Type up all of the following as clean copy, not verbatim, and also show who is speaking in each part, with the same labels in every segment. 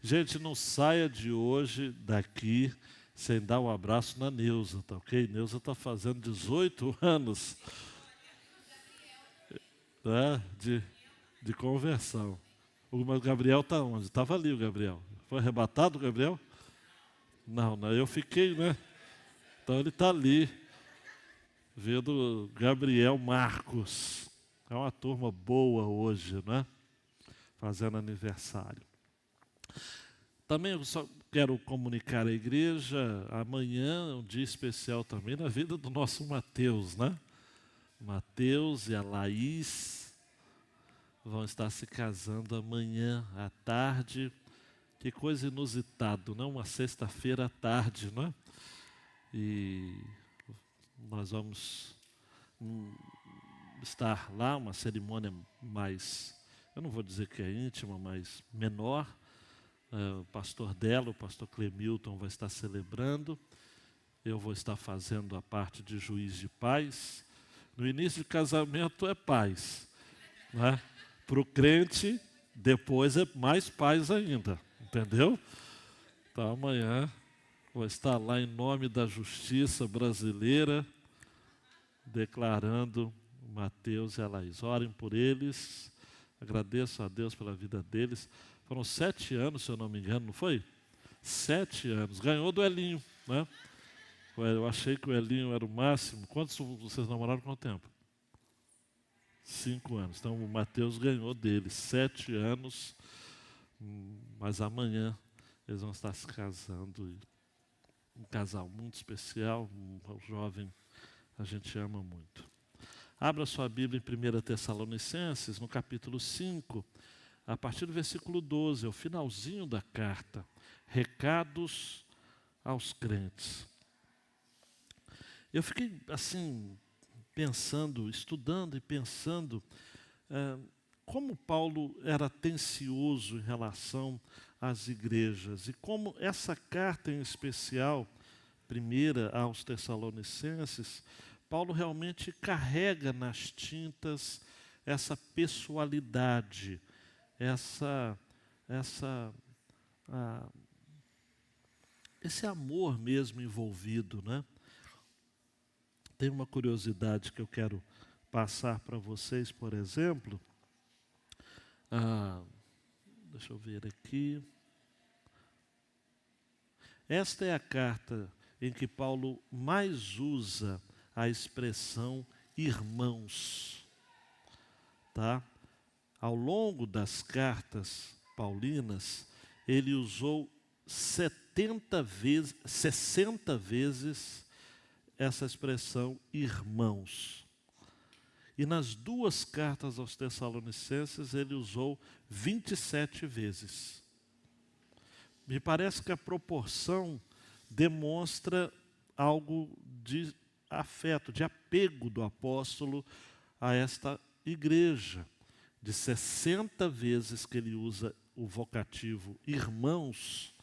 Speaker 1: Gente, não saia de hoje daqui sem dar um abraço na Neuza, tá ok? Neuza está fazendo 18 anos, né, de conversão. O Gabriel está onde? Estava ali o Gabriel. Foi arrebatado o Gabriel? Não, não, eu fiquei, né? Então ele está ali, vendo Gabriel Marcos. É uma turma boa hoje, né? Fazendo aniversário. Também eu só quero comunicar à igreja, amanhã é um dia especial também na vida do nosso Mateus, né? Mateus e a Laís vão estar se casando amanhã à tarde. Que coisa inusitada, não? Uma sexta-feira à tarde, né? E nós vamos estar lá, uma cerimônia mais, eu não vou dizer que é íntima, mas menor. O pastor dela, o pastor Clemilton, vai estar celebrando. Eu vou estar fazendo a parte de juiz de paz. No início de casamento é paz, né? Para o crente, depois é mais paz ainda, entendeu? Então amanhã vou estar lá em nome da justiça brasileira, declarando Mateus e a Laís. Orem por eles, agradeço a Deus pela vida deles. Foram 7 anos, se eu não me engano, não foi? 7 anos. Ganhou do Elinho, né? Eu achei que o Elinho era o máximo. Quantos vocês namoraram quanto tempo? 5 anos. Então o Mateus ganhou dele 7 anos. Mas amanhã eles vão estar se casando. Um casal muito especial, um jovem a gente ama muito. Abra sua Bíblia em 1 Tessalonicenses, no capítulo 5, a partir do versículo 12, é o finalzinho da carta. Recados aos crentes. Eu fiquei assim, pensando, estudando e pensando, como Paulo era atencioso em relação às igrejas e como essa carta em especial, primeira aos Tessalonicenses, Paulo realmente carrega nas tintas essa pessoalidade, esse amor mesmo envolvido, né? Tem uma curiosidade que eu quero passar para vocês, por exemplo. Deixa eu ver aqui. Esta é a carta em que Paulo mais usa a expressão irmãos. Tá? Ao longo das cartas paulinas, ele usou 60 vezes essa expressão irmãos. E nas 2 cartas aos Tessalonicenses, ele usou 27 vezes. Me parece que a proporção demonstra algo de afeto, de apego do apóstolo a esta igreja. De 60 vezes que ele usa o vocativo irmãos,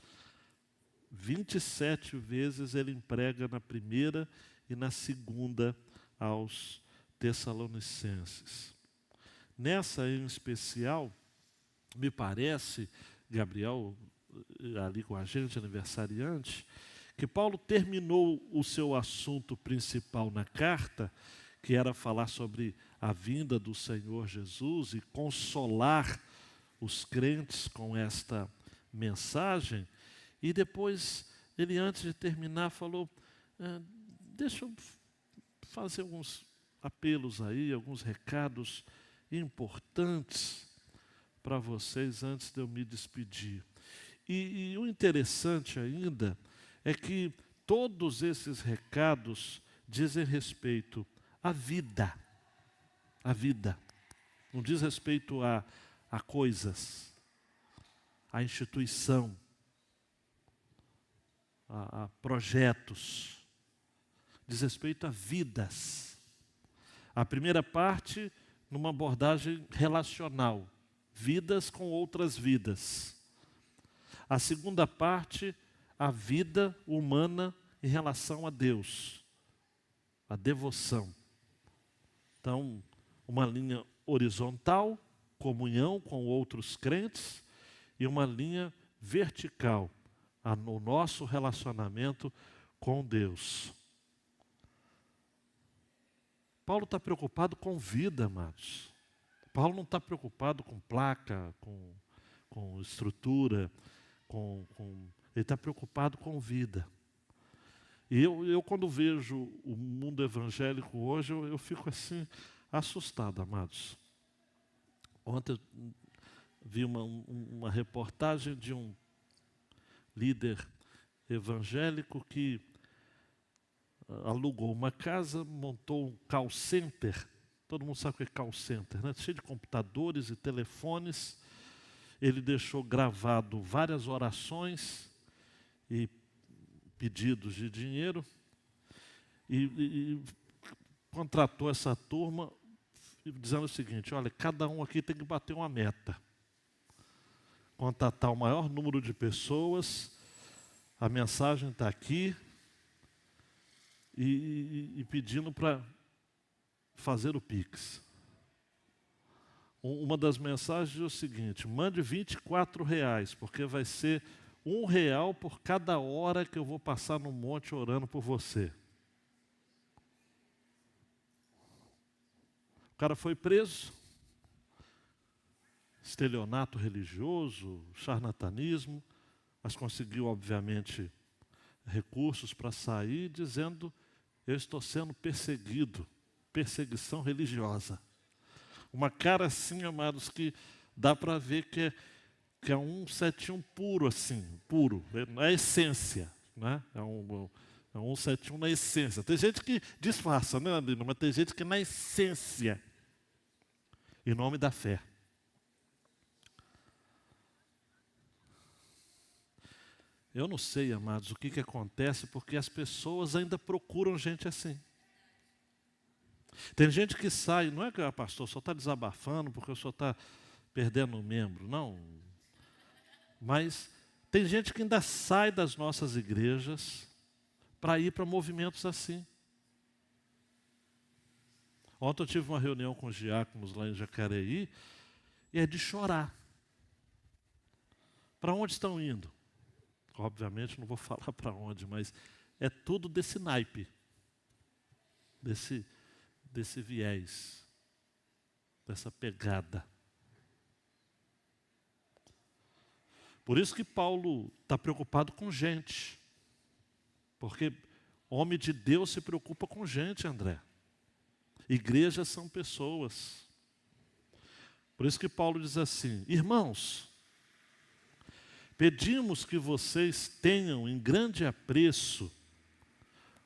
Speaker 1: 27 vezes ele emprega na primeira e na segunda aos Tessalonicenses. Nessa em especial, me parece, Gabriel, ali com a gente, aniversariante, que Paulo terminou o seu assunto principal na carta, que era falar sobre a vinda do Senhor Jesus e consolar os crentes com esta mensagem. E depois, ele antes de terminar falou, deixa eu fazer alguns apelos aí, alguns recados importantes para vocês antes de eu me despedir. E o interessante ainda é que todos esses recados dizem respeito à vida. A vida. Não diz respeito a coisas, a instituição, a projetos. Diz respeito a vidas. A primeira parte, numa abordagem relacional. Vidas com outras vidas. A segunda parte, a vida humana em relação a Deus. A devoção. Então, uma linha horizontal, comunhão com outros crentes, e uma linha vertical no nosso relacionamento com Deus. Paulo está preocupado com vida, amados. Paulo não está preocupado com placa, com estrutura, ele está preocupado com vida. E eu quando vejo o mundo evangélico hoje, eu fico assim, assustado, amados. Ontem eu vi uma reportagem de um líder evangélico que alugou uma casa, montou um call center. Todo mundo sabe o que é call center, né? Cheio de computadores e telefones. Ele deixou gravado várias orações e pedidos de dinheiro e contratou essa turma dizendo o seguinte: olha, cada um aqui tem que bater uma meta. Contatar o maior número de pessoas, a mensagem está aqui, e pedindo para fazer o Pix. Uma das mensagens é o seguinte: mande R$24, porque vai ser R$1 por cada hora que eu vou passar no monte orando por você. O cara foi preso, estelionato religioso, charlatanismo, mas conseguiu, obviamente, recursos para sair, dizendo: eu estou sendo perseguido, perseguição religiosa. Uma cara assim, amados, que dá para ver que é um 171 puro, assim, puro, na essência, né? É um 171 na essência. Tem gente que disfarça, né, Andrino? Mas tem gente que é na essência, em nome da fé. Eu não sei, amados, o que acontece, porque as pessoas ainda procuram gente assim. Tem gente que sai, não é que pastor só está desabafando porque o senhor está perdendo um membro, não. Mas tem gente que ainda sai das nossas igrejas para ir para movimentos assim. Ontem eu tive uma reunião com os diáconos lá em Jacareí e é de chorar. Para onde estão indo? Obviamente não vou falar para onde, mas é tudo desse naipe, desse viés, dessa pegada. Por isso que Paulo está preocupado com gente. Porque homem de Deus se preocupa com gente, André. Igrejas são pessoas. Por isso que Paulo diz assim: irmãos, pedimos que vocês tenham em grande apreço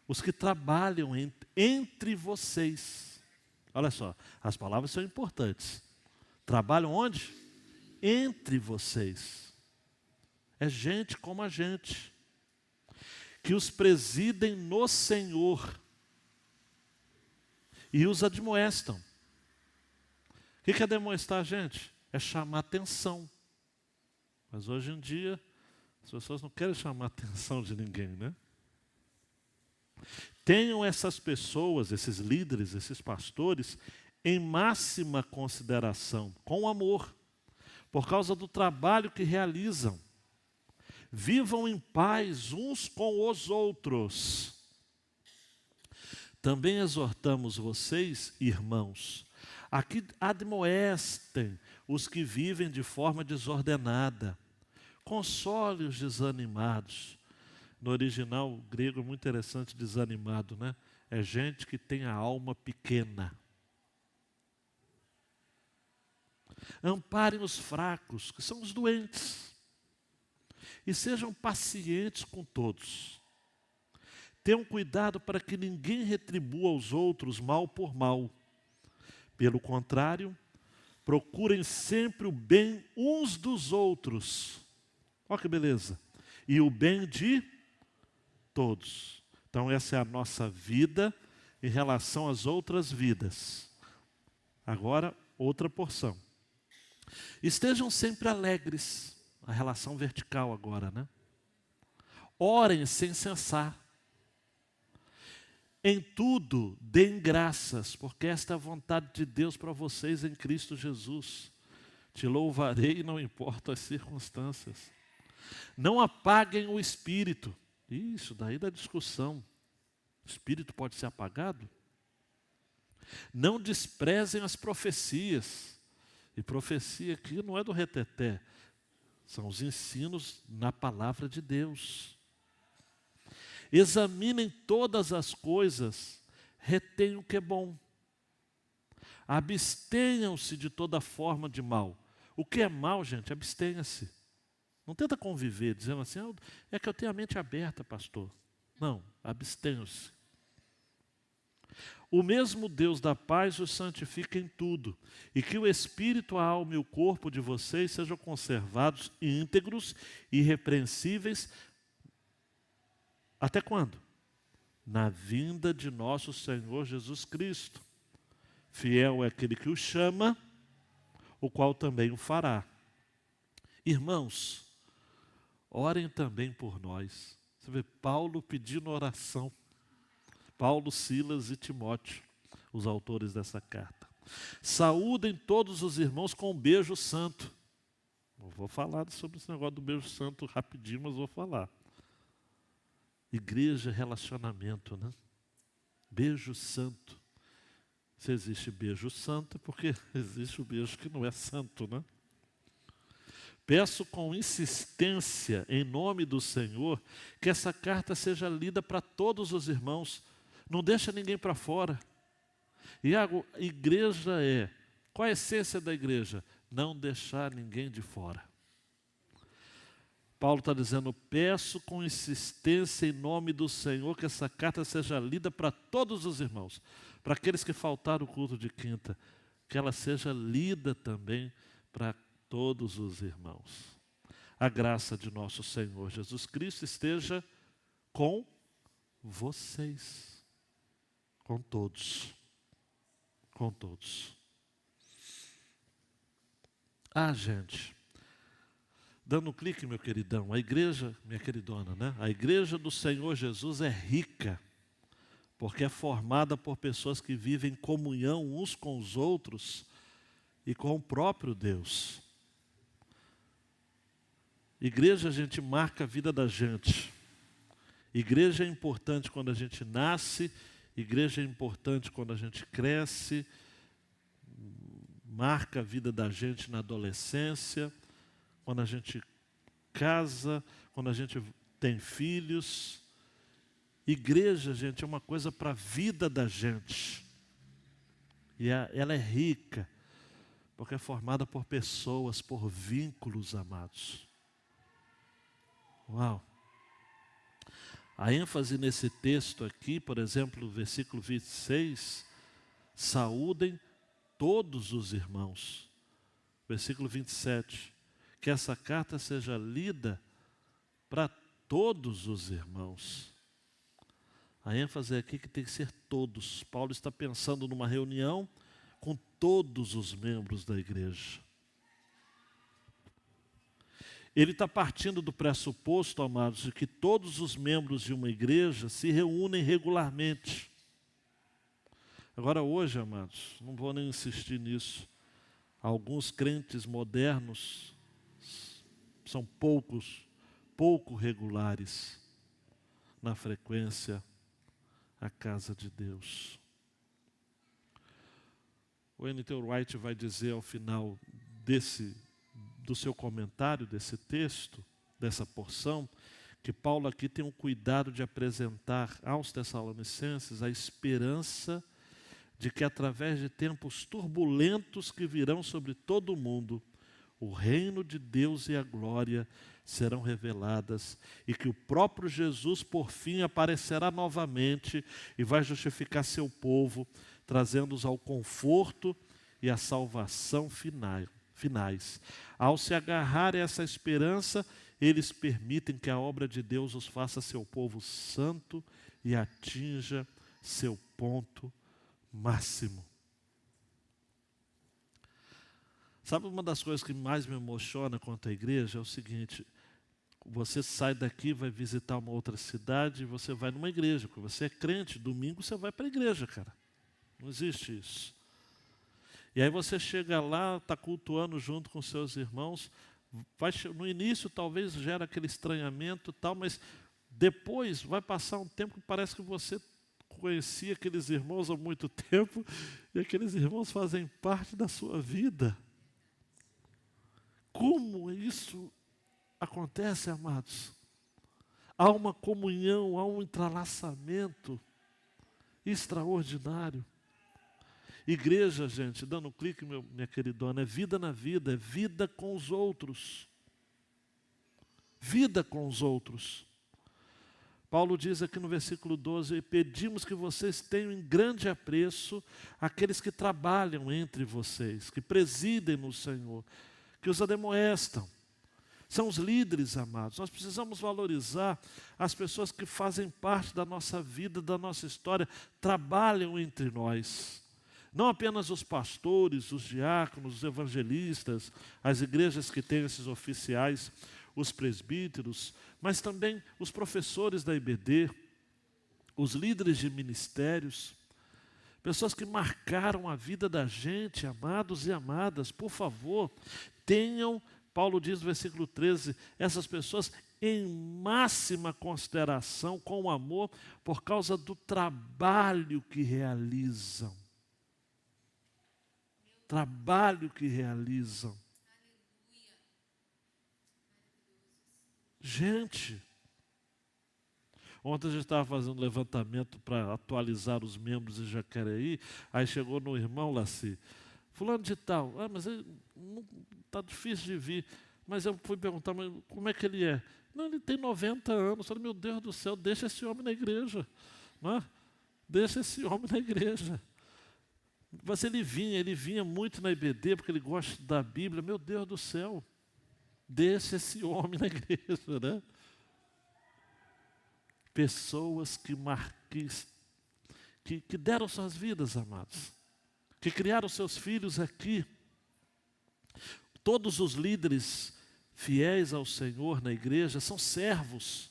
Speaker 1: os que trabalham entre vocês. Olha só, as palavras são importantes. Trabalham onde? Entre vocês. É gente como a gente. Que os presidem no Senhor e os admoestam. O que é admoestar, gente? É chamar atenção. Mas hoje em dia, as pessoas não querem chamar a atenção de ninguém, né? Tenham essas pessoas, esses líderes, esses pastores, em máxima consideração, com amor, por causa do trabalho que realizam. Vivam em paz uns com os outros. Também exortamos vocês, irmãos, a que admoestem os que vivem de forma desordenada. Console os desanimados. No original grego é muito interessante desanimado, né? É gente que tem a alma pequena. Amparem os fracos, que são os doentes. E sejam pacientes com todos. Tenham cuidado para que ninguém retribua aos outros mal por mal. Pelo contrário, procurem sempre o bem uns dos outros. Olha que beleza. E o bem de todos. Então essa é a nossa vida em relação às outras vidas. Agora, outra porção. Estejam sempre alegres. A relação vertical agora, né? Orem sem cessar. Em tudo, deem graças, porque esta é a vontade de Deus para vocês em Cristo Jesus. Te louvarei, não importa as circunstâncias. Não apaguem o espírito. Isso daí dá discussão. O espírito pode ser apagado? Não desprezem as profecias. E profecia aqui não é do reteté. São os ensinos na palavra de Deus. Examinem todas as coisas, retenham o que é bom. Abstenham-se de toda forma de mal. O que é mal, gente, abstenha-se. Não tenta conviver dizendo assim, é que eu tenho a mente aberta, pastor. Não, abstenham-se. O mesmo Deus da paz os santifica em tudo, e que o espírito, a alma e o corpo de vocês sejam conservados íntegros e irrepreensíveis. Até quando? Na vinda de nosso Senhor Jesus Cristo. Fiel é aquele que o chama, o qual também o fará. Irmãos, orem também por nós. Você vê Paulo pedindo oração. Paulo, Silas e Timóteo, os autores dessa carta. Saúdem todos os irmãos com um beijo santo. Eu vou falar sobre esse negócio do beijo santo rapidinho, mas vou falar. Igreja é relacionamento, né? Beijo santo. Se existe beijo santo, é porque existe o beijo que não é santo, né? Peço com insistência, em nome do Senhor, que essa carta seja lida para todos os irmãos. Não deixa ninguém para fora. Iago, igreja qual a essência da igreja? Não deixar ninguém de fora. Paulo está dizendo, peço com insistência em nome do Senhor que essa carta seja lida para todos os irmãos. Para aqueles que faltaram o culto de quinta, que ela seja lida também para todos os irmãos. A graça de nosso Senhor Jesus Cristo esteja com vocês. Com todos. Com todos. Gente, dando um clique, meu queridão, a igreja, minha queridona, né? A igreja do Senhor Jesus é rica, porque é formada por pessoas que vivem em comunhão uns com os outros e com o próprio Deus. Igreja, a gente marca a vida da gente. Igreja é importante quando a gente nasce, igreja é importante quando a gente cresce, marca a vida da gente na adolescência, quando a gente casa, quando a gente tem filhos. Igreja, gente, é uma coisa para a vida da gente. E ela é rica, porque é formada por pessoas, por vínculos, amados. Uau! A ênfase nesse texto aqui, por exemplo, versículo 26, saúdem todos os irmãos. Versículo 27, que essa carta seja lida para todos os irmãos. A ênfase é aqui que tem que ser todos. Paulo está pensando numa reunião com todos os membros da igreja. Ele está partindo do pressuposto, amados, de que todos os membros de uma igreja se reúnem regularmente. Agora hoje, amados, não vou nem insistir nisso. Alguns crentes modernos são pouco regulares na frequência à casa de Deus. O N.T. Wright vai dizer ao final do seu comentário desse texto, dessa porção, que Paulo aqui tem um cuidado de apresentar aos Tessalonicenses a esperança de que através de tempos turbulentos que virão sobre todo o mundo, o reino de Deus e a glória serão reveladas e que o próprio Jesus, por fim, aparecerá novamente e vai justificar seu povo, trazendo-os ao conforto e à salvação finais. Ao se agarrar a essa esperança, eles permitem que a obra de Deus os faça seu povo santo e atinja seu ponto máximo. Sabe, uma das coisas que mais me emociona quanto à igreja é o seguinte: você sai daqui, vai visitar uma outra cidade e você vai numa igreja, porque você é crente, domingo você vai para a igreja, cara. Não existe isso. E aí você chega lá, está cultuando junto com seus irmãos, No início talvez gera aquele estranhamento e tal, mas depois vai passar um tempo que parece que você conhecia aqueles irmãos há muito tempo e aqueles irmãos fazem parte da sua vida. Como isso acontece, amados? Há uma comunhão, há um entrelaçamento extraordinário. Igreja, gente, dando um clique, minha queridona, é vida na vida, é vida com os outros. Vida com os outros. Paulo diz aqui no versículo 12, pedimos que vocês tenham em grande apreço aqueles que trabalham entre vocês, que presidem no Senhor, que os ademoestam. São os líderes, amados. Nós precisamos valorizar as pessoas que fazem parte da nossa vida, da nossa história, trabalham entre nós. Não apenas os pastores, os diáconos, os evangelistas, as igrejas que têm esses oficiais, os presbíteros, mas também os professores da IBD, os líderes de ministérios, pessoas que marcaram a vida da gente, amados e amadas. Por favor, tenham, Paulo diz no versículo 13, essas pessoas em máxima consideração, com amor, por causa do trabalho que realizam. Trabalho que realizam. Gente, ontem a gente estava fazendo um levantamento para atualizar os membros de Jacareí, aí chegou no irmão Laci, fulano de tal, mas está difícil de vir, mas eu fui perguntar, mas como é que ele é? Não, ele tem 90 anos, eu falei, meu Deus do céu, deixa esse homem na igreja, não é? Deixa esse homem na igreja. Mas ele vinha muito na IBD, porque ele gosta da Bíblia, meu Deus do céu, deixa esse homem na igreja, né? Pessoas que deram suas vidas, amados, que criaram seus filhos aqui. Todos os líderes fiéis ao Senhor na igreja são servos,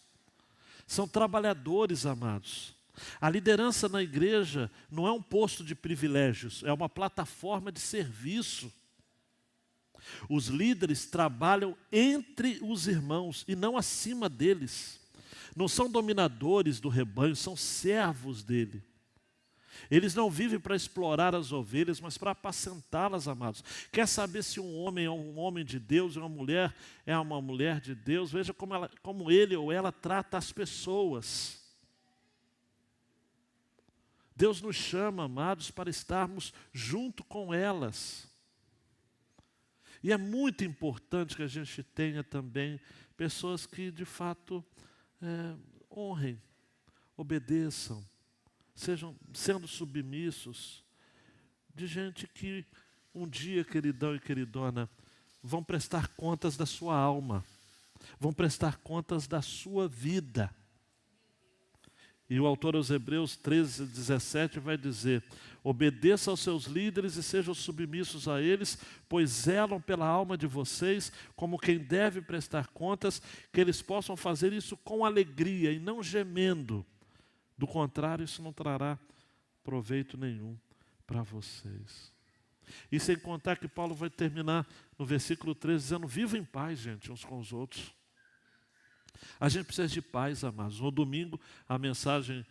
Speaker 1: são trabalhadores, amados. A liderança na igreja não é um posto de privilégios, é uma plataforma de serviço. Os líderes trabalham entre os irmãos e não acima deles. Não são dominadores do rebanho, são servos dele. Eles não vivem para explorar as ovelhas, mas para apacentá-las, amados. Quer saber se um homem é um homem de Deus e uma mulher é uma mulher de Deus? Veja como ele ou ela trata as pessoas. Deus nos chama, amados, para estarmos junto com elas. E é muito importante que a gente tenha também pessoas que, de fato, honrem, obedeçam, sejam sendo submissos, de gente que um dia, queridão e queridona, vão prestar contas da sua alma, vão prestar contas da sua vida. E o autor aos Hebreus 13, 17 vai dizer, obedeça aos seus líderes e sejam submissos a eles, pois zelam pela alma de vocês, como quem deve prestar contas, que eles possam fazer isso com alegria e não gemendo. Do contrário, isso não trará proveito nenhum para vocês. E sem contar que Paulo vai terminar no versículo 13 dizendo, vivam em paz, gente, uns com os outros. A gente precisa de paz, amados. No domingo, a mensagem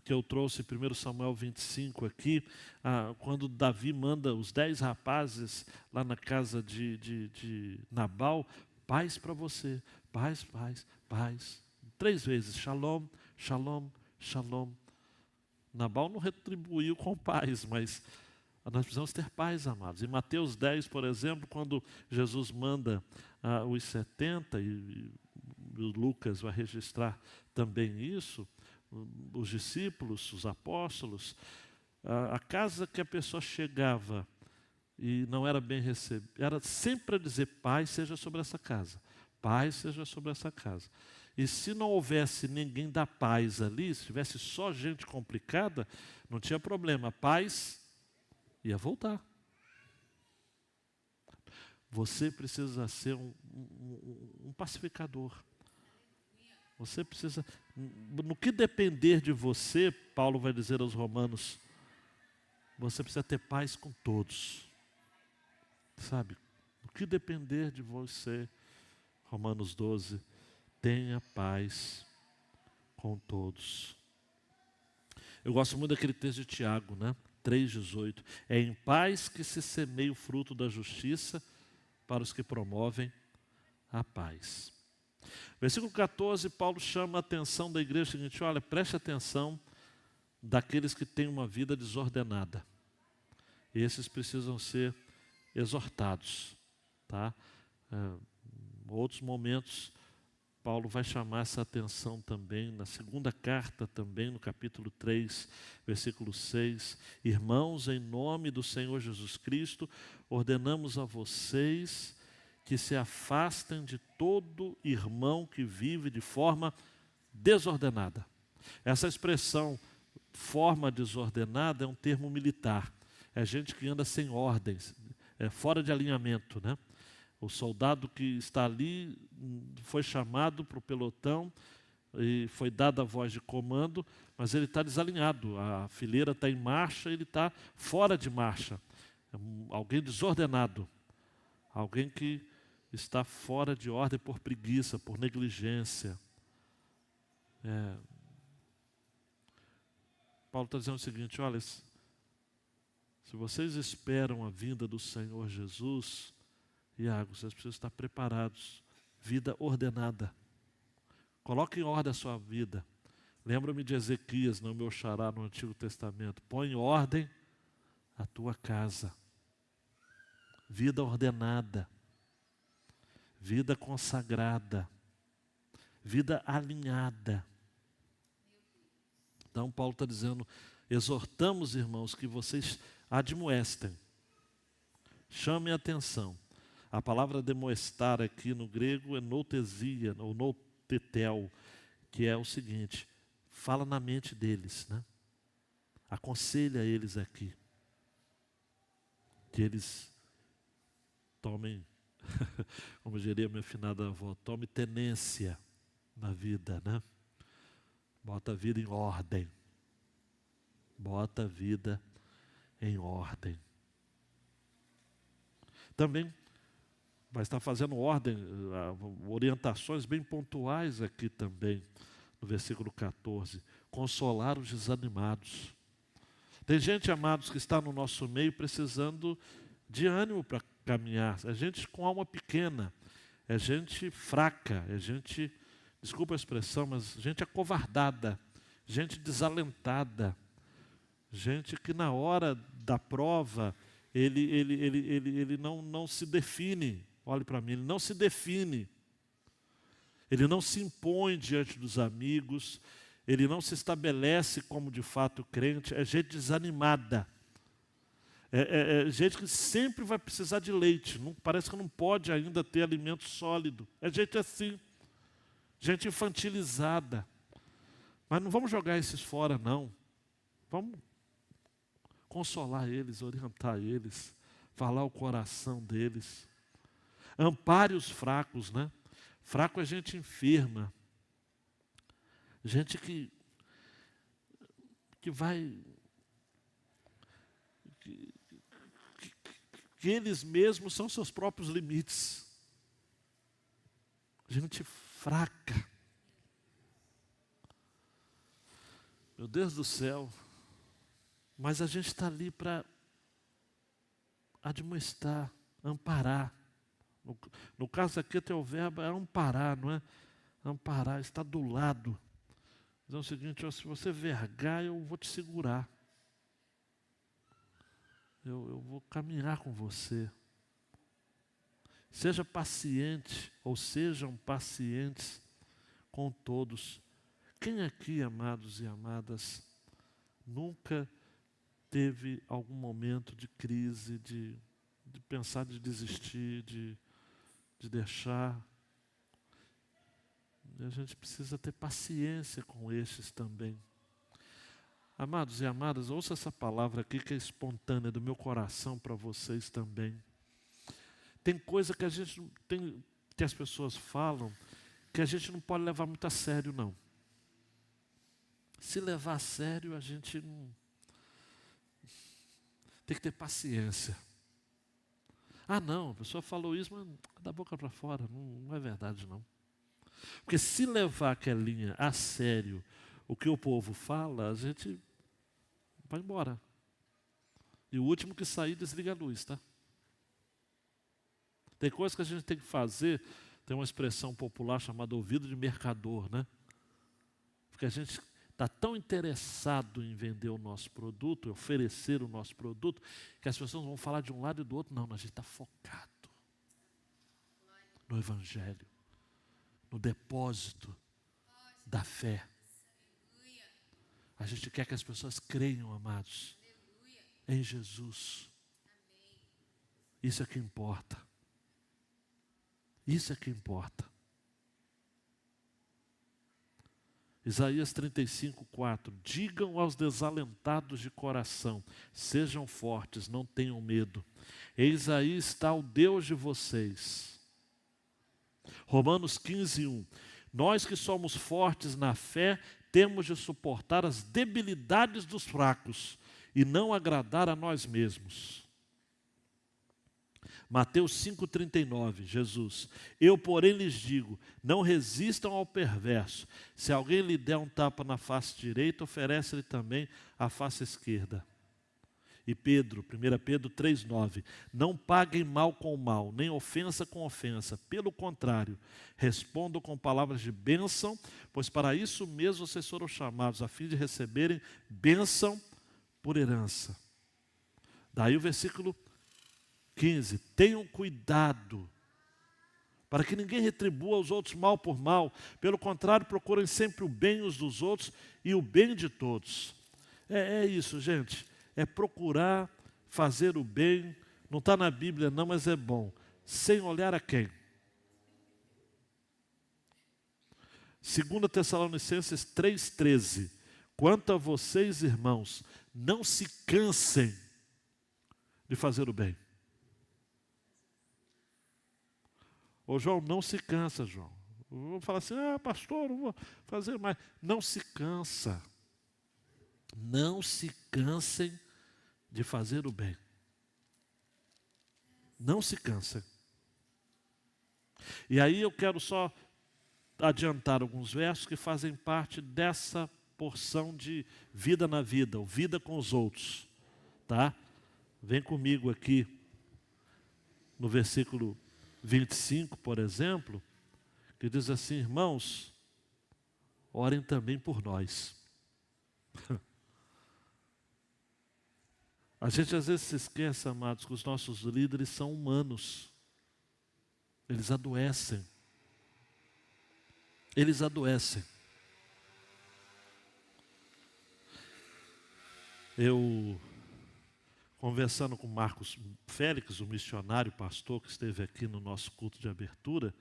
Speaker 1: que eu trouxe, 1 Samuel 25 aqui, quando Davi manda os 10 rapazes lá na casa de Nabal, paz para você, paz, paz, paz. 3 vezes, shalom, shalom, shalom. Nabal não retribuiu com paz, mas nós precisamos ter paz, amados. Em Mateus 10, por exemplo, quando Jesus manda os 70, e Lucas vai registrar também isso, os discípulos, os apóstolos, a casa que a pessoa chegava e não era bem recebida, era sempre para dizer, paz seja sobre essa casa, paz seja sobre essa casa. E se não houvesse ninguém da paz ali, se tivesse só gente complicada, não tinha problema, a paz ia voltar. Você precisa ser um pacificador. Você precisa, no que depender de você, Paulo vai dizer aos Romanos, você precisa ter paz com todos. Sabe? No que depender de você, Romanos 12, tenha paz com todos. Eu gosto muito daquele texto de Tiago, né? 3,18. É em paz que se semeia o fruto da justiça para os que promovem a paz. Versículo 14, Paulo chama a atenção da igreja seguinte: olha, preste atenção daqueles que têm uma vida desordenada. Esses precisam ser exortados, tá? Outros momentos, Paulo vai chamar essa atenção também, na segunda carta também, no capítulo 3, versículo 6. Irmãos, em nome do Senhor Jesus Cristo, ordenamos a vocês que se afastem de todo irmão que vive de forma desordenada. Essa expressão, forma desordenada, é um termo militar. É gente que anda sem ordens, fora de alinhamento, né? O soldado que está ali foi chamado para o pelotão e foi dada a voz de comando, mas ele está desalinhado. A fileira está em marcha, ele está fora de marcha. É alguém desordenado, alguém que está fora de ordem por preguiça, por negligência. Paulo está dizendo o seguinte: olha, se vocês esperam a vinda do Senhor Jesus, Iago, vocês precisam estar preparados. Vida ordenada. Coloque em ordem a sua vida. Lembra-me de Ezequias, não meu xará, no Antigo Testamento. Põe em ordem a tua casa. Vida ordenada. Vida consagrada. Vida alinhada. Então Paulo está dizendo: exortamos, irmãos, que vocês admoestem. Chamem a atenção. A palavra demoestar aqui no grego é noutesia, ou noutetel, que é o seguinte: fala na mente deles, né? Aconselha eles aqui, que eles tomem, como diria minha afinada avó, tome tenência na vida, né? Bota a vida em ordem. Bota a vida em ordem. Também vai estar fazendo ordem, orientações bem pontuais aqui também, no versículo 14. Consolar os desanimados. Tem gente, amados, que está no nosso meio precisando de ânimo para caminhar. É gente com alma pequena, é gente fraca, é gente, desculpa a expressão, mas gente acovardada, gente desalentada, gente que na hora da prova ele não se define. Olhe para mim, ele não se define, ele não se impõe diante dos amigos, ele não se estabelece como de fato crente. É gente desanimada, é gente que sempre vai precisar de leite, parece que não pode ainda ter alimento sólido. É gente assim, gente infantilizada. Mas não vamos jogar esses fora, não. Vamos consolar eles, orientar eles, falar o coração deles. Ampare os fracos, né? Fraco é gente enferma, gente que vai, que eles mesmos são seus próprios limites. Gente fraca. Meu Deus do céu. Mas a gente está ali para admoestar, amparar. No caso aqui, até o verbo é amparar, não é? Amparar, está do lado. Diz o seguinte: se você vergar, eu vou te segurar. Eu vou caminhar com você. Seja paciente, ou sejam pacientes com todos. Quem aqui, amados e amadas, nunca teve algum momento de crise, de pensar de desistir, de deixar? E a gente precisa ter paciência com estes também. Amados e amadas, ouça essa palavra aqui que é espontânea do meu coração para vocês também. Tem coisa que que as pessoas falam que a gente não pode levar muito a sério, não. Se levar a sério, a gente não... Tem que ter paciência. Ah, não, a pessoa falou isso, mas da boca para fora, não é verdade, não. Porque se levar aquela linha a sério, o que o povo fala, a gente vai embora. E o último que sair, desliga a luz, tá? Tem coisas que a gente tem que fazer, tem uma expressão popular chamada ouvido de mercador, né? Porque a gente está tão interessado em vender o nosso produto, oferecer o nosso produto, que as pessoas vão falar de um lado e do outro. Não, a gente está focado no Evangelho, no depósito da fé. A gente quer que as pessoas creiam, amados, em Jesus. Isso é que importa. Isso é que importa. Isaías 35:4. Digam aos desalentados de coração, sejam fortes, não tenham medo. Eis aí está o Deus de vocês. Romanos 15:1. Nós que somos fortes na fé, temos de suportar as debilidades dos fracos e não agradar a nós mesmos. Mateus 5,39, Jesus: eu, porém, lhes digo, não resistam ao perverso. Se alguém lhe der um tapa na face direita, oferece-lhe também a face esquerda. E Pedro, 1 Pedro 3,9: não paguem mal com mal, nem ofensa com ofensa. Pelo contrário, respondam com palavras de bênção, pois para isso mesmo vocês foram chamados, a fim de receberem bênção por herança. Daí o versículo 15: tenham cuidado, para que ninguém retribua aos outros mal por mal. Pelo contrário, procurem sempre o bem uns dos outros e o bem de todos. É isso, gente. É procurar fazer o bem. Não está na Bíblia não, mas é bom. Sem olhar a quem? 2 Tessalonicenses 3,13. Quanto a vocês, irmãos, não se cansem de fazer o bem. Ô João, não se cansa, João. Eu vou falar assim, pastor, não vou fazer mais. Não se cansa. Não se cansem de fazer o bem. Não se cansem. E aí eu quero só adiantar alguns versos que fazem parte dessa porção de vida na vida, ou vida com os outros. Tá? Vem comigo aqui no versículo 25, por exemplo, que diz assim: irmãos, orem também por nós. A gente às vezes se esquece, amados, que os nossos líderes são humanos. Eles adoecem. Eles adoecem. Eu, conversando com Marcos Félix, o missionário pastor que esteve aqui no nosso culto de abertura,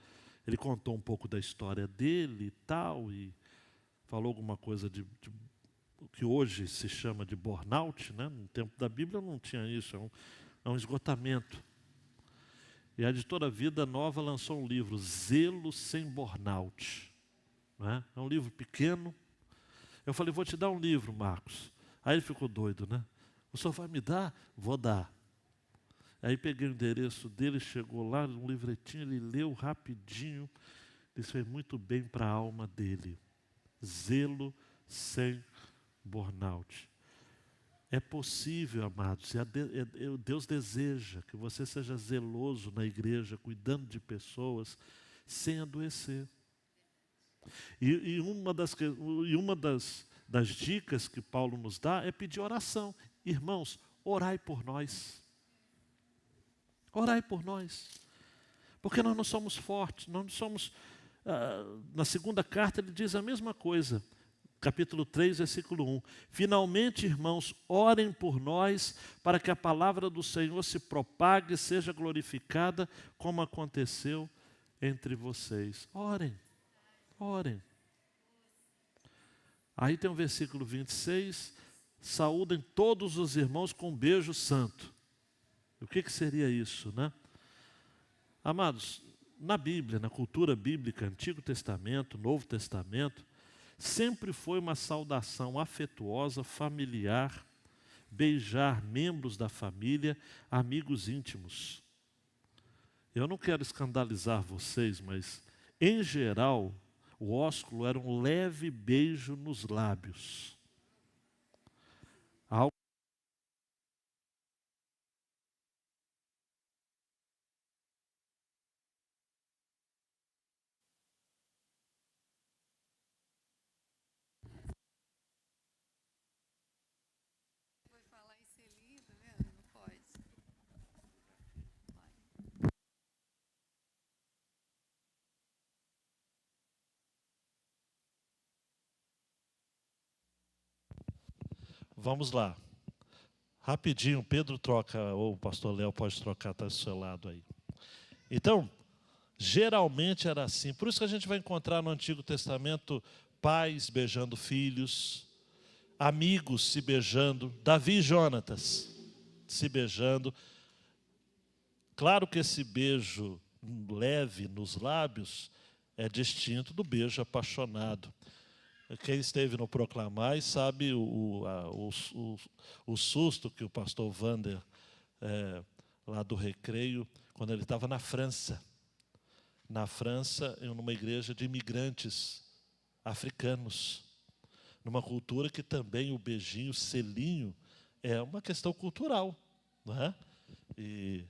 Speaker 1: ele contou um pouco da história dele e tal, e falou alguma coisa de que hoje se chama de burnout, né? No tempo da Bíblia não tinha isso, é um esgotamento. E a editora Vida Nova lançou um livro, Zelo Sem Burnout. Né? É um livro pequeno. Eu falei, vou te dar um livro, Marcos. Aí ele ficou doido, né? O senhor vai me dar? Vou dar. Aí peguei o endereço dele, chegou lá, um livretinho, ele leu rapidinho. Isso fez muito bem para a alma dele. Zelo sem burnout. É possível, amados, Deus deseja que você seja zeloso na igreja, cuidando de pessoas, sem adoecer. E uma das dicas que Paulo nos dá é pedir oração. Irmãos, orai por nós. Orai por nós. Porque nós não somos fortes, nós não somos... na segunda carta ele diz a mesma coisa. Capítulo 3, versículo 1. Finalmente, irmãos, orem por nós, para que a palavra do Senhor se propague e seja glorificada, como aconteceu entre vocês. Orem, orem. Aí tem o versículo 26, saúdem todos os irmãos com um beijo santo. O que seria isso, né? Amados, na Bíblia, na cultura bíblica, Antigo Testamento, Novo Testamento, sempre foi uma saudação afetuosa, familiar, beijar membros da família, amigos íntimos. Eu não quero escandalizar vocês, mas, em geral, o ósculo era um leve beijo nos lábios. Algo
Speaker 2: Foi falar em selinho, tá vendo? Não pode.
Speaker 1: Vamos lá. Rapidinho, Pedro troca, ou o pastor Léo pode trocar, está do seu lado aí. Então, geralmente era assim. Por isso que a gente vai encontrar no Antigo Testamento pais beijando filhos, amigos se beijando, Davi e Jonatas se beijando. Claro que esse beijo leve nos lábios é distinto do beijo apaixonado. Quem esteve no Proclamar sabe o susto que o pastor Wander, lá do Recreio, quando ele estava na França. Na França, numa igreja de imigrantes africanos. Numa cultura que também o beijinho, o selinho, é uma questão cultural. Não é? E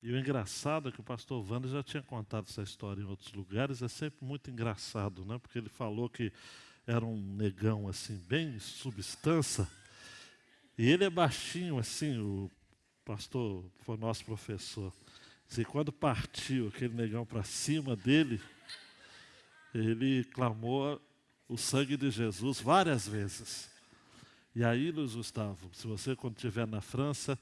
Speaker 1: E o engraçado é que o pastor Wander já tinha contado essa história em outros lugares, é sempre muito engraçado, né? Porque ele falou que era um negão assim, bem substância, e ele é baixinho assim, o pastor foi nosso professor. E quando partiu aquele negão para cima dele, ele clamou o sangue de Jesus várias vezes. E aí, Luiz Gustavo, se você quando estiver na França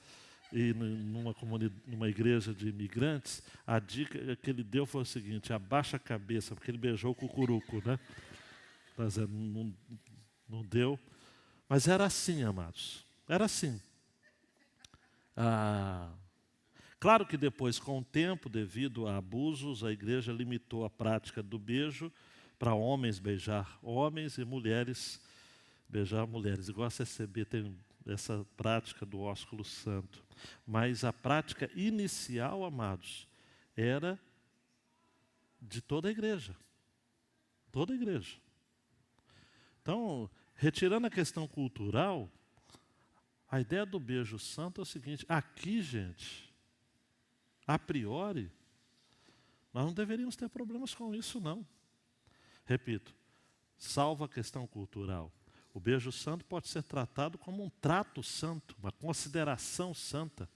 Speaker 1: e numa igreja de imigrantes, a dica que ele deu foi o seguinte: abaixa a cabeça, porque ele beijou o cucuruco, né? Mas não deu. Mas era assim, amados. Era assim. Ah, claro que depois, com o tempo, devido a abusos, a igreja limitou a prática do beijo para homens beijar homens e mulheres beijar mulheres. Igual a CCB tem essa prática do ósculo santo. Mas a prática inicial, amados, era de toda a igreja. Toda a igreja. Então, retirando a questão cultural, a ideia do beijo santo é o seguinte: aqui, gente, a priori, nós não deveríamos ter problemas com isso, não. Repito, salvo a questão cultural. O beijo santo pode ser tratado como um trato santo, uma consideração santa,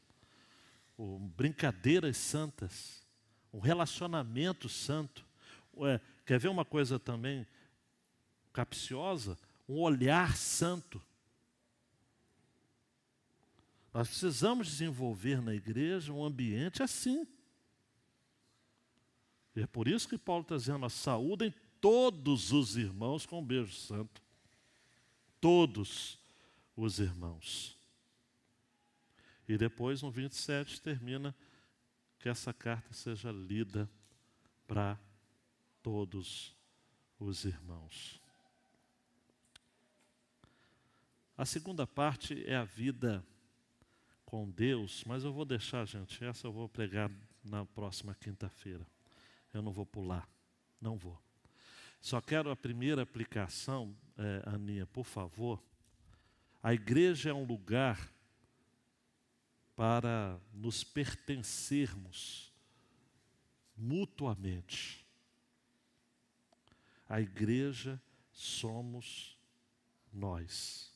Speaker 1: brincadeiras santas, um relacionamento santo. Quer ver uma coisa também capciosa? Um olhar santo. Nós precisamos desenvolver na igreja um ambiente assim. E é por isso que Paulo está dizendo: saúdem todos os irmãos com um beijo santo. Todos os irmãos. E depois, no 27, termina que essa carta seja lida para todos os irmãos. A segunda parte é a vida com Deus, mas eu vou deixar, gente, essa eu vou pregar na próxima quinta-feira. Eu não vou pular, não vou. Só quero a primeira aplicação, Aninha, por favor. A igreja é um lugar para nos pertencermos mutuamente. A igreja somos nós.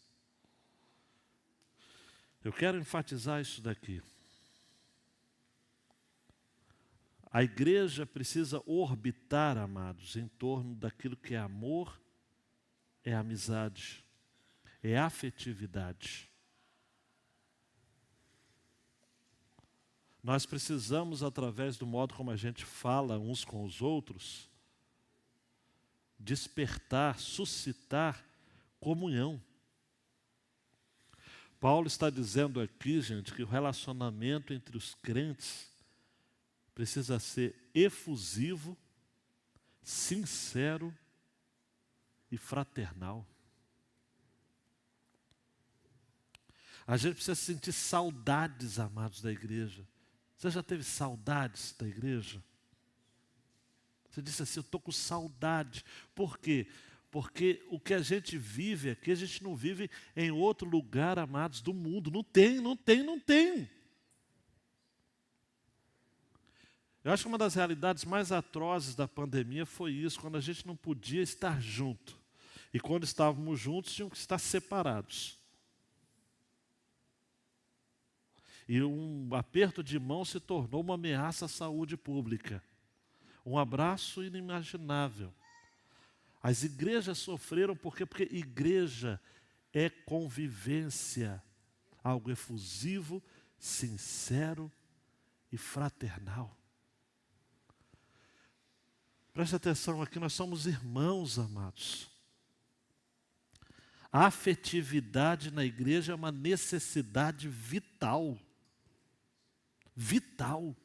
Speaker 1: Eu quero enfatizar isso daqui. A igreja precisa orbitar, amados, em torno daquilo que é amor, é amizade, é afetividade. Nós precisamos, através do modo como a gente fala uns com os outros, despertar, suscitar comunhão. Paulo está dizendo aqui, gente, que o relacionamento entre os crentes precisa ser efusivo, sincero e fraternal. A gente precisa sentir saudades, amados, da igreja. Você já teve saudades da igreja? Você disse assim, eu estou com saudade. Por quê? Porque o que a gente vive aqui, a gente não vive em outro lugar, amados, do mundo. Não tem. Eu acho que uma das realidades mais atrozes da pandemia foi isso, quando a gente não podia estar junto. E quando estávamos juntos, tinham que estar separados. E um aperto de mão se tornou uma ameaça à saúde pública. Um abraço inimaginável. As igrejas sofreram por quê? Porque igreja é convivência, algo efusivo, sincero e fraternal. Preste atenção aqui, nós somos irmãos, amados. A afetividade na igreja é uma necessidade vital. Vital.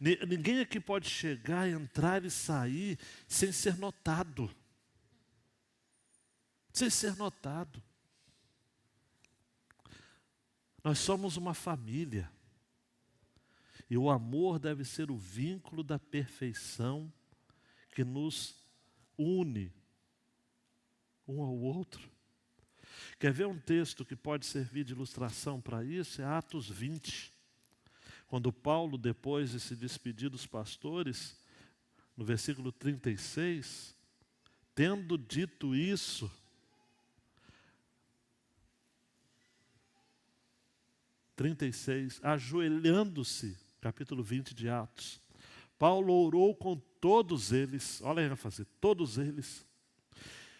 Speaker 1: Ninguém aqui pode chegar, entrar e sair sem ser notado. Sem ser notado. Nós somos uma família. E o amor deve ser o vínculo da perfeição que nos une um ao outro. Quer ver um texto que pode servir de ilustração para isso? É Atos 20. Quando Paulo, depois de se despedir dos pastores, no versículo 36, tendo dito isso, ajoelhando-se, capítulo 20 de Atos, Paulo orou com todos eles, olha a ênfase, todos eles.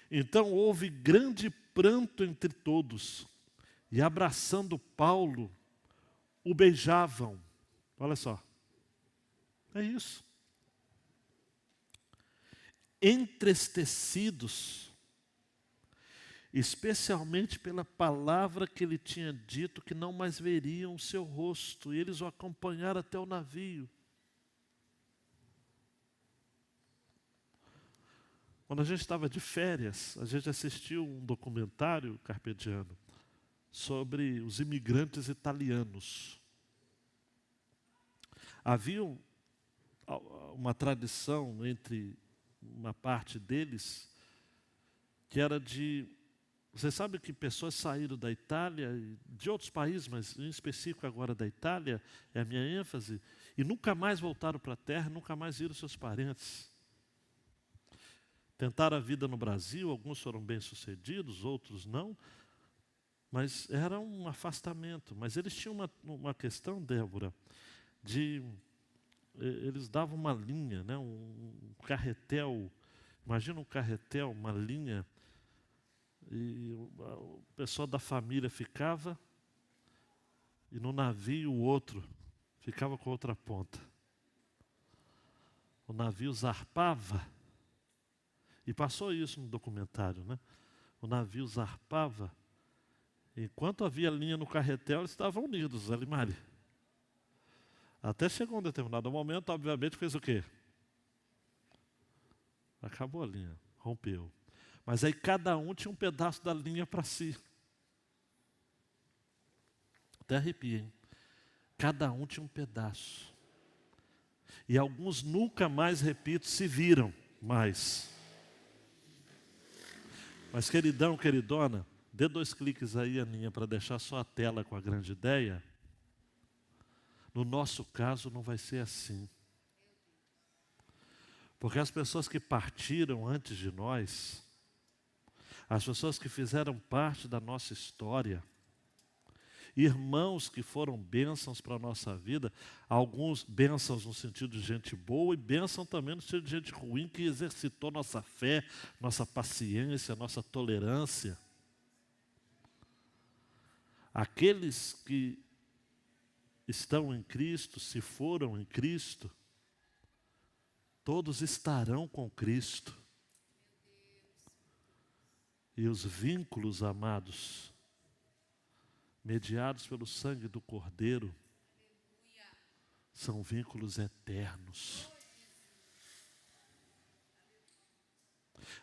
Speaker 1: Então houve grande pranto entre todos, e abraçando Paulo, o beijavam. Olha só, é isso. Entristecidos, especialmente pela palavra que ele tinha dito, que não mais veriam o seu rosto, e eles o acompanharam até o navio. Quando a gente estava de férias, a gente assistiu um documentário carpediano sobre os imigrantes italianos. Havia uma tradição entre uma parte deles que era de... Você sabe que pessoas saíram da Itália, de outros países, mas em específico agora da Itália, é a minha ênfase, e nunca mais voltaram para a terra, nunca mais viram seus parentes. Tentaram a vida no Brasil, alguns foram bem-sucedidos, outros não, mas era um afastamento. Mas eles tinham uma questão, Débora, eles davam uma linha, né, um carretel, imagina um carretel, uma linha, e o pessoal da família ficava, e no navio o outro ficava com a outra ponta. O navio zarpava, e passou isso no documentário, né? O navio zarpava, enquanto havia linha no carretel, eles estavam unidos, ali, Mari. Até chegou um determinado momento, obviamente, fez o quê? Acabou a linha, rompeu. Mas aí cada um tinha um pedaço da linha para si. Até arrepia, hein? Cada um tinha um pedaço. E alguns nunca mais, repito, se viram mais. Mas queridão, queridona, dê 2 cliques aí, Aninha, para deixar só a tela com a grande ideia. No nosso caso não vai ser assim. Porque as pessoas que partiram antes de nós, as pessoas que fizeram parte da nossa história, irmãos que foram bênçãos para a nossa vida, alguns bênçãos no sentido de gente boa e bênção também no sentido de gente ruim, que exercitou nossa fé, nossa paciência, nossa tolerância. Aqueles que estão em Cristo, se foram em Cristo, todos estarão com Cristo. E os vínculos, amados, mediados pelo sangue do Cordeiro, são vínculos eternos.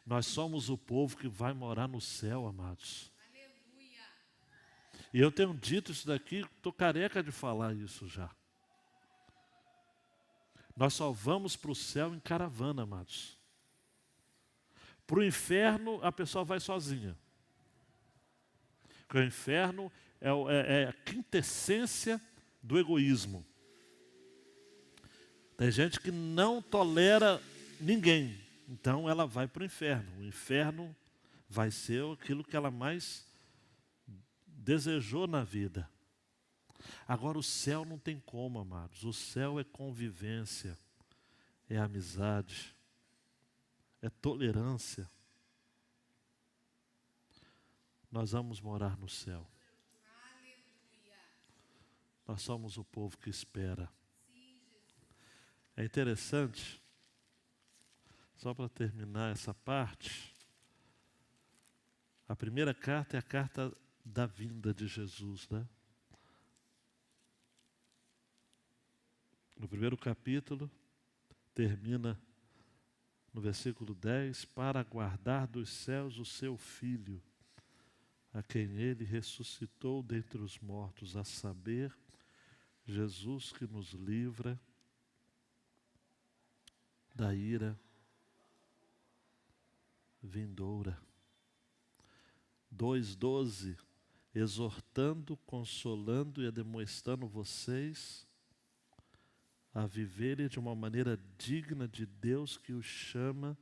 Speaker 1: Nós somos o povo que vai morar no céu, amados. E eu tenho dito isso daqui, estou careca de falar isso já. Nós só vamos para o céu em caravana, amados. Para o inferno, a pessoa vai sozinha. Porque o inferno é a quintessência do egoísmo. Tem gente que não tolera ninguém. Então ela vai para o inferno. O inferno vai ser aquilo que ela mais desejou na vida. Agora o céu não tem como, amados. O céu é convivência, é amizade, é tolerância. Nós vamos morar no céu. Nós somos o povo que espera. É interessante, só para terminar essa parte, a primeira carta é a carta da vinda de Jesus, né? No primeiro capítulo, termina no versículo 10, para aguardar dos céus o seu Filho, a quem ele ressuscitou dentre os mortos, a saber, Jesus que nos livra da ira vindoura. 2:12, exortando, consolando e admoestando vocês a viverem de uma maneira digna de Deus que os chama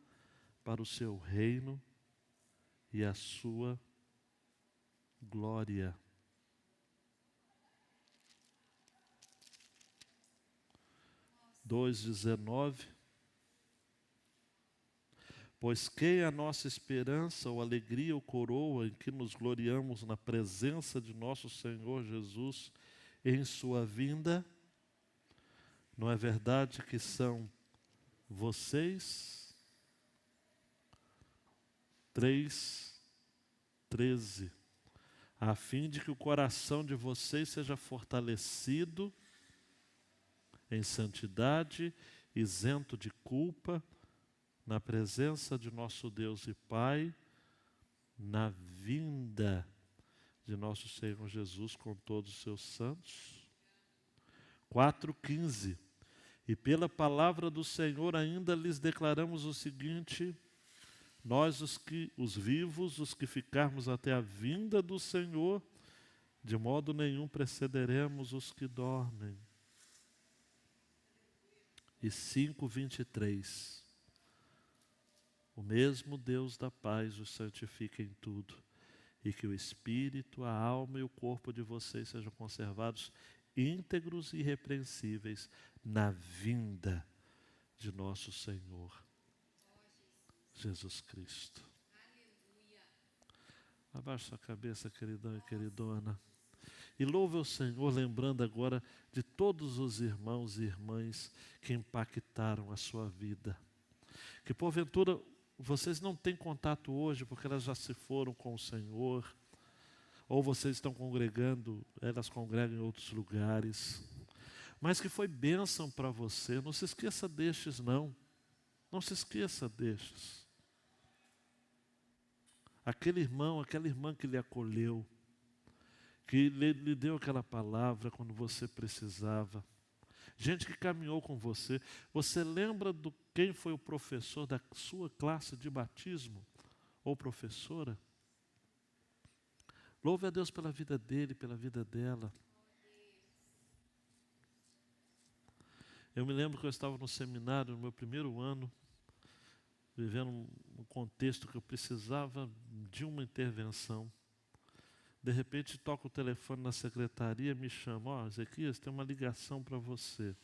Speaker 1: para o seu reino e a sua glória. Dois 19, pois quem é a nossa esperança, ou alegria, ou coroa, em que nos gloriamos na presença de nosso Senhor Jesus em sua vinda? Não é verdade que são vocês? 3:13, a fim de que o coração de vocês seja fortalecido em santidade, isento de culpa, na presença de nosso Deus e Pai, na vinda de nosso Senhor Jesus com todos os seus santos. 4:15, e pela palavra do Senhor ainda lhes declaramos o seguinte: nós os vivos, os que ficarmos até a vinda do Senhor, de modo nenhum precederemos os que dormem. E 5:23, o mesmo Deus da paz os santifica em tudo, e que o espírito, a alma e o corpo de vocês sejam conservados íntegros e irrepreensíveis na vinda de nosso Senhor Jesus Cristo. Abaixe sua cabeça, queridão e queridona, e louve o Senhor, lembrando agora de todos os irmãos e irmãs que impactaram a sua vida, que porventura vocês não têm contato hoje porque elas já se foram com o Senhor, ou vocês estão congregando, elas congregam em outros lugares, mas que foi bênção para você. Não se esqueça destes, não. Não se esqueça destes. Aquele irmão, aquela irmã que lhe acolheu, que lhe deu aquela palavra quando você precisava. Gente que caminhou com você. Você lembra de quem foi o professor da sua classe de batismo? Ou professora? Louve a Deus pela vida dele, pela vida dela. Eu me lembro que eu estava no seminário, no meu primeiro ano, vivendo um contexto que eu precisava de uma intervenção. De repente toca o telefone na secretaria, me chama: Ezequias, tem uma ligação para você.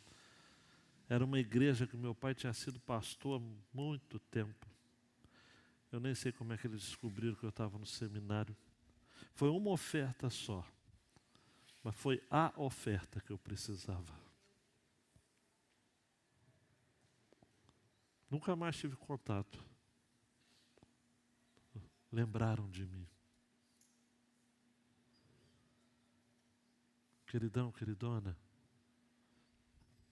Speaker 1: Era uma igreja que meu pai tinha sido pastor há muito tempo. Eu nem sei como é que eles descobriram que eu estava no seminário. Foi uma oferta só, mas foi a oferta que eu precisava. Nunca mais tive contato. Lembraram de mim. Queridão, queridona,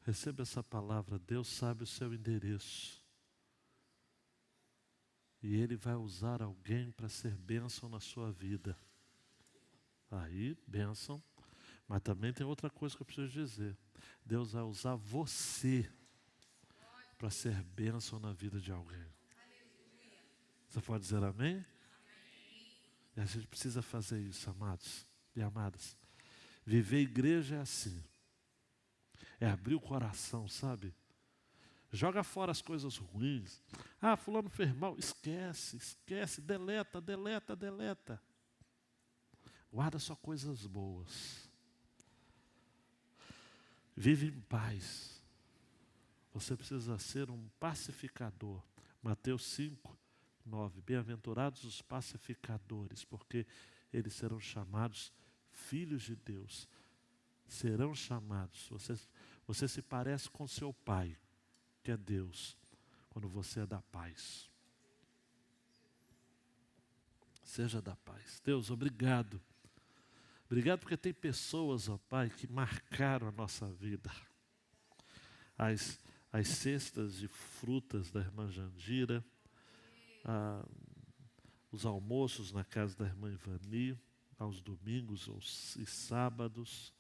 Speaker 1: receba essa palavra. Deus sabe o seu endereço. E Ele vai usar alguém para ser bênção na sua vida. Aí, bênção. Mas também tem outra coisa que eu preciso dizer. Deus vai usar você para ser bênção na vida de alguém. Você pode dizer amém? E a gente precisa fazer isso, amados e amadas. Viver igreja é assim. É abrir o coração, sabe? Joga fora as coisas ruins. Ah, fulano fez mal. Esquece, esquece. Deleta, deleta, deleta. Guarda só coisas boas. Vive em paz. Você precisa ser um pacificador. Mateus 5, 9. Bem-aventurados os pacificadores, porque eles serão chamados filhos de Deus. Serão chamados. Você se parece com seu pai, que é Deus, quando você é da paz. Seja da paz. Deus, obrigado. Obrigado porque tem pessoas, ó Pai, que marcaram a nossa vida. As cestas de frutas da irmã Jandira, os almoços na casa da irmã Ivani, aos domingos e sábados,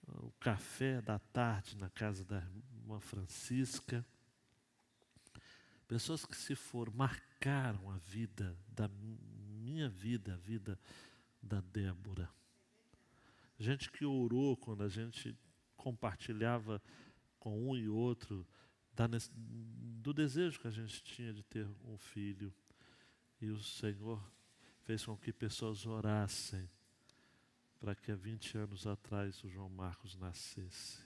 Speaker 1: o café da tarde na casa da irmã Francisca. Pessoas que se foram, marcaram a vida, da minha vida, a vida da Débora. Gente que orou quando a gente compartilhava com um e outro do desejo que a gente tinha de ter um filho. E o Senhor fez com que pessoas orassem para que há 20 anos atrás o João Marcos nascesse.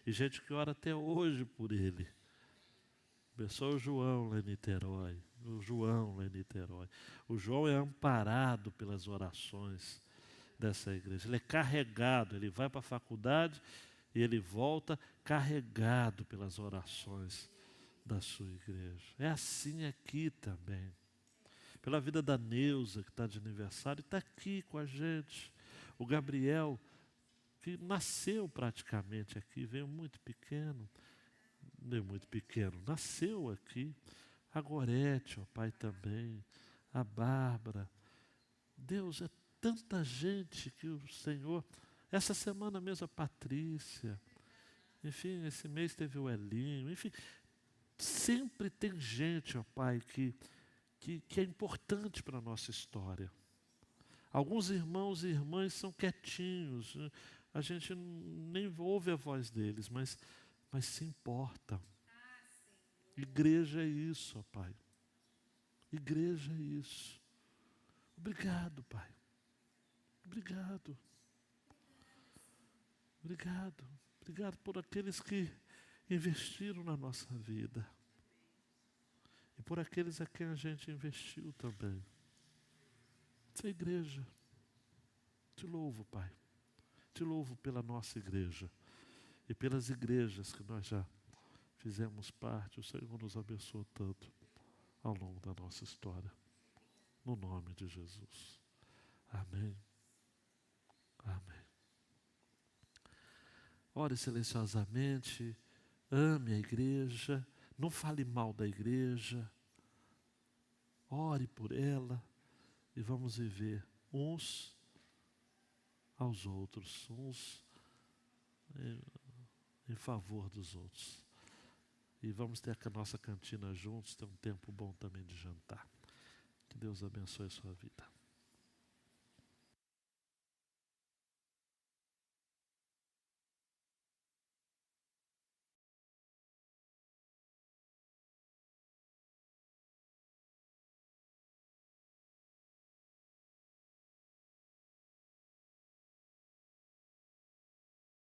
Speaker 1: E gente que ora até hoje por ele. Pessoal, o João lá em Niterói. O João é amparado pelas orações dessa igreja. Ele é carregado, ele vai para a faculdade e ele volta carregado pelas orações da sua igreja. É assim aqui também. Pela vida da Neuza, que está de aniversário, está aqui com a gente. O Gabriel, que nasceu praticamente aqui, veio muito pequeno, nasceu aqui. A Gorete, ó Pai, também. A Bárbara. Deus, é tanta gente que o Senhor... Essa semana mesmo a Patrícia. Enfim, esse mês teve o Elinho. Enfim, sempre tem gente, ó Pai, que é importante para a nossa história. Alguns irmãos e irmãs são quietinhos. A gente nem ouve a voz deles, mas se importam. Igreja é isso, ó Pai. Igreja é isso. Obrigado, Pai. Obrigado. Obrigado. Obrigado por aqueles que investiram na nossa vida. E por aqueles a quem a gente investiu também. Essa igreja. Te louvo, Pai. Te louvo pela nossa igreja. E pelas igrejas que nós já fizemos parte. O Senhor nos abençoou tanto ao longo da nossa história. No nome de Jesus. Amém. Amém. Ore silenciosamente. Ame a igreja. Não fale mal da igreja. Ore por ela. E vamos viver uns aos outros. Uns em favor dos outros. E vamos ter a nossa cantina juntos. Ter um tempo bom também de jantar. Que Deus abençoe a sua vida.